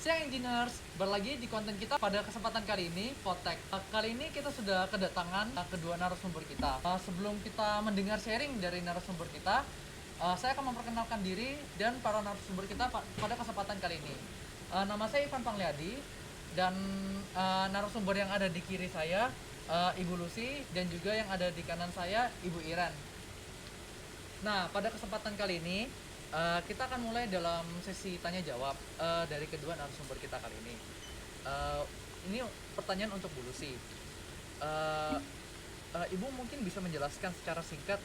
Siang Engineers, berlagi di konten kita pada kesempatan kali ini, Potek. Kali ini kita sudah kedatangan kedua narasumber kita. Sebelum kita mendengar sharing dari narasumber kita, saya akan memperkenalkan diri dan para narasumber kita pada kesempatan kali ini. Nama saya Ivan Pangliadi, dan narasumber yang ada di kiri saya, Ibu Lucy, dan juga yang ada di kanan saya, Ibu Iren. Nah, pada kesempatan kali ini kita akan mulai dalam sesi tanya jawab dari kedua narasumber kita kali ini. Ini pertanyaan untuk Bu Lucy. Ibu mungkin bisa menjelaskan secara singkat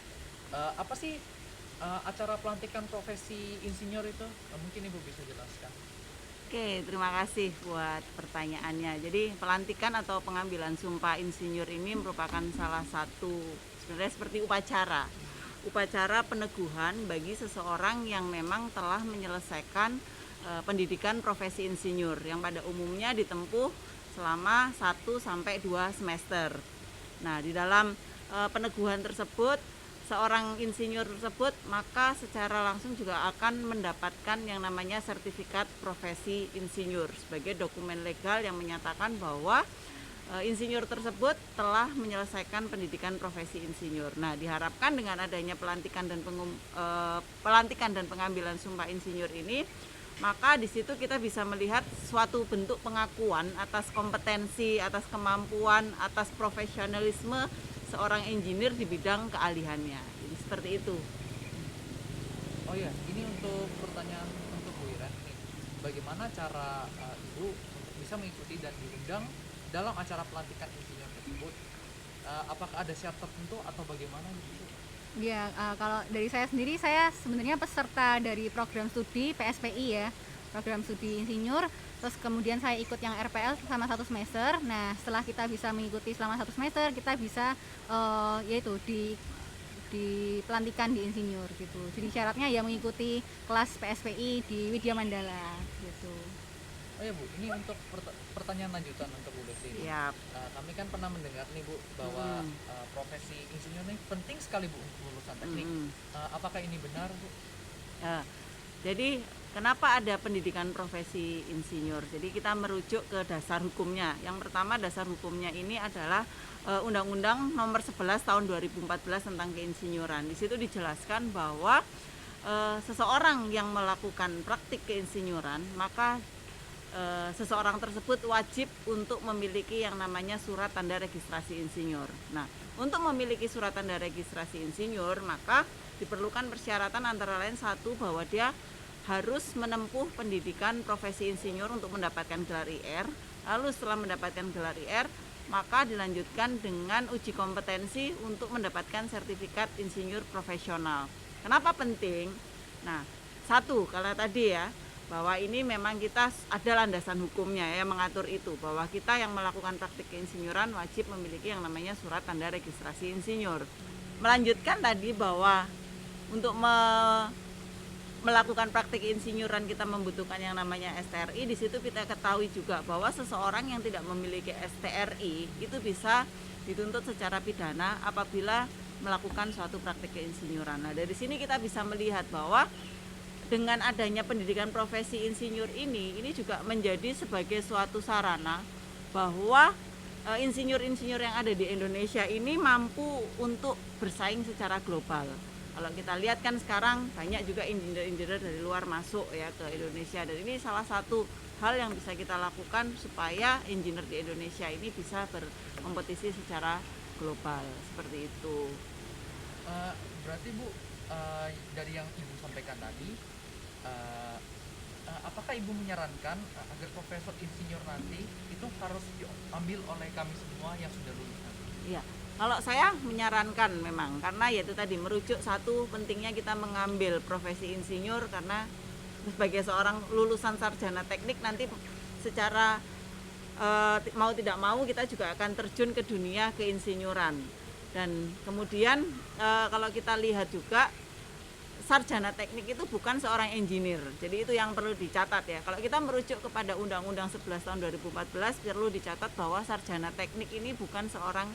apa sih acara pelantikan profesi insinyur itu? Mungkin Ibu bisa jelaskan. Oke, terima kasih buat pertanyaannya. Jadi pelantikan atau pengambilan sumpah insinyur ini merupakan salah satu sebenarnya seperti upacara peneguhan bagi seseorang yang memang telah menyelesaikan pendidikan profesi insinyur yang pada umumnya ditempuh selama 1 sampai 2 semester. Nah, di dalam peneguhan tersebut seorang insinyur tersebut maka secara langsung juga akan mendapatkan yang namanya sertifikat profesi insinyur sebagai dokumen legal yang menyatakan bahwa insinyur tersebut telah menyelesaikan pendidikan profesi insinyur. Nah, diharapkan dengan adanya pelantikan dan pengambilan sumpah insinyur ini, maka di situ kita bisa melihat suatu bentuk pengakuan atas kompetensi, atas kemampuan, atas profesionalisme seorang engineer di bidang keahliannya. Jadi seperti itu. Oh iya, ini untuk pertanyaan untuk Bu Iren nih. Bagaimana cara Ibu untuk bisa mengikuti dan diundang dalam acara pelantikan insinyur tersebut? Apakah ada syarat tertentu atau bagaimana gitu? Ya, kalau dari saya sendiri, saya sebenarnya peserta dari program studi PSPI ya, program studi insinyur. Terus kemudian saya ikut yang RPL selama 1 semester. Nah, setelah kita bisa mengikuti selama 1 semester, kita bisa yaitu di pelantikan di insinyur gitu. Jadi syaratnya ya mengikuti kelas PSPI di Widya Mandala gitu. Oh ya Bu, ini untuk pertanyaan lanjutan untuk Bu Lucy. Siap. Kami kan pernah mendengar nih Bu bahwa profesi insinyur ini penting sekali Bu untuk lulusan teknik. Apakah ini benar Bu? Jadi kenapa ada pendidikan profesi insinyur? Jadi kita merujuk ke dasar hukumnya. Yang pertama, dasar hukumnya ini adalah Undang-Undang Nomor 11 Tahun 2014 tentang keinsinyuran. Di situ dijelaskan bahwa seseorang yang melakukan praktik keinsinyuran, maka seseorang tersebut wajib untuk memiliki yang namanya surat tanda registrasi insinyur. Nah, untuk memiliki surat tanda registrasi insinyur, maka diperlukan persyaratan antara lain satu, bahwa dia harus menempuh pendidikan profesi insinyur untuk mendapatkan gelar IR. Lalu setelah mendapatkan gelar IR, maka dilanjutkan dengan uji kompetensi untuk mendapatkan sertifikat insinyur profesional. Kenapa penting? Nah, satu, kalau tadi ya, bahwa ini memang kita ada landasan hukumnya yang mengatur itu, bahwa kita yang melakukan praktik keinsinyuran wajib memiliki yang namanya surat tanda registrasi insinyur. Melanjutkan tadi bahwa untuk melakukan praktik insinyuran kita membutuhkan yang namanya STRI. Di situ kita ketahui juga bahwa seseorang yang tidak memiliki STRI itu bisa dituntut secara pidana apabila melakukan suatu praktik keinsinyuran. Nah, dari sini kita bisa melihat bahwa dengan adanya pendidikan profesi insinyur ini juga menjadi sebagai suatu sarana bahwa insinyur-insinyur yang ada di Indonesia ini mampu untuk bersaing secara global. Kalau kita lihat kan sekarang banyak juga engineer-engineer dari luar masuk ya ke Indonesia, dan ini salah satu hal yang bisa kita lakukan supaya engineer di Indonesia ini bisa berkompetisi secara global, seperti itu. Berarti Bu, dari yang Ibu sampaikan tadi, apakah Ibu menyarankan agar profesor insinyur nanti itu harus diambil oleh kami semua yang sudah lulus nanti? Iya, kalau saya menyarankan memang, karena yaitu tadi merujuk satu, pentingnya kita mengambil profesi insinyur karena sebagai seorang lulusan sarjana teknik nanti secara mau tidak mau kita juga akan terjun ke dunia keinsinyuran. Dan kemudian kalau kita lihat juga sarjana teknik itu bukan seorang engineer. Jadi itu yang perlu dicatat ya. Kalau kita merujuk kepada Undang-Undang 11 tahun 2014, perlu dicatat bahwa sarjana teknik ini bukan seorang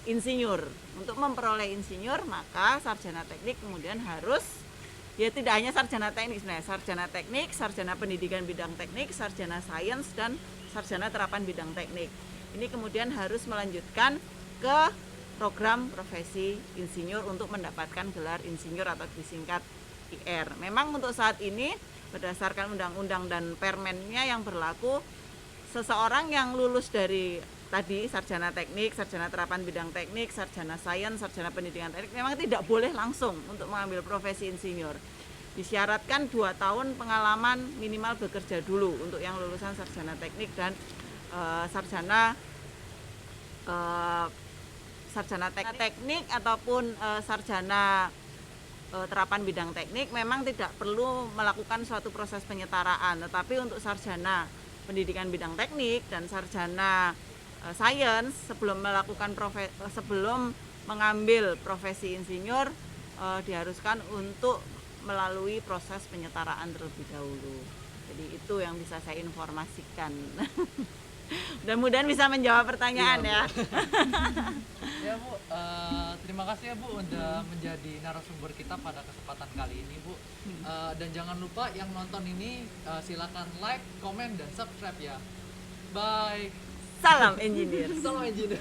insinyur. Untuk memperoleh insinyur, maka sarjana teknik kemudian harus Ya tidak hanya sarjana teknik sebenarnya, sarjana teknik, sarjana pendidikan bidang teknik, sarjana sains, dan sarjana terapan bidang teknik. Ini kemudian harus melanjutkan ke program profesi insinyur untuk mendapatkan gelar insinyur atau disingkat IR. Memang untuk saat ini berdasarkan undang-undang dan permennya yang berlaku, seseorang yang lulus dari tadi sarjana teknik, sarjana terapan bidang teknik, sarjana sains, sarjana pendidikan teknik memang tidak boleh langsung untuk mengambil profesi insinyur. Disyaratkan 2 tahun pengalaman minimal bekerja dulu untuk yang lulusan sarjana teknik dan sarjana teknik ataupun sarjana terapan bidang teknik memang tidak perlu melakukan suatu proses penyetaraan, tetapi untuk sarjana pendidikan bidang teknik dan sarjana sains sebelum mengambil profesi insinyur diharuskan untuk melalui proses penyetaraan terlebih dahulu. Jadi itu yang bisa saya informasikan. Mudah-mudahan bisa menjawab pertanyaan ya. Ya Bu, terima kasih ya Bu udah menjadi narasumber kita pada kesempatan kali ini Bu. Dan jangan lupa yang nonton ini silakan like, komen, dan subscribe ya. Bye. Salam engineer. Salam engineer.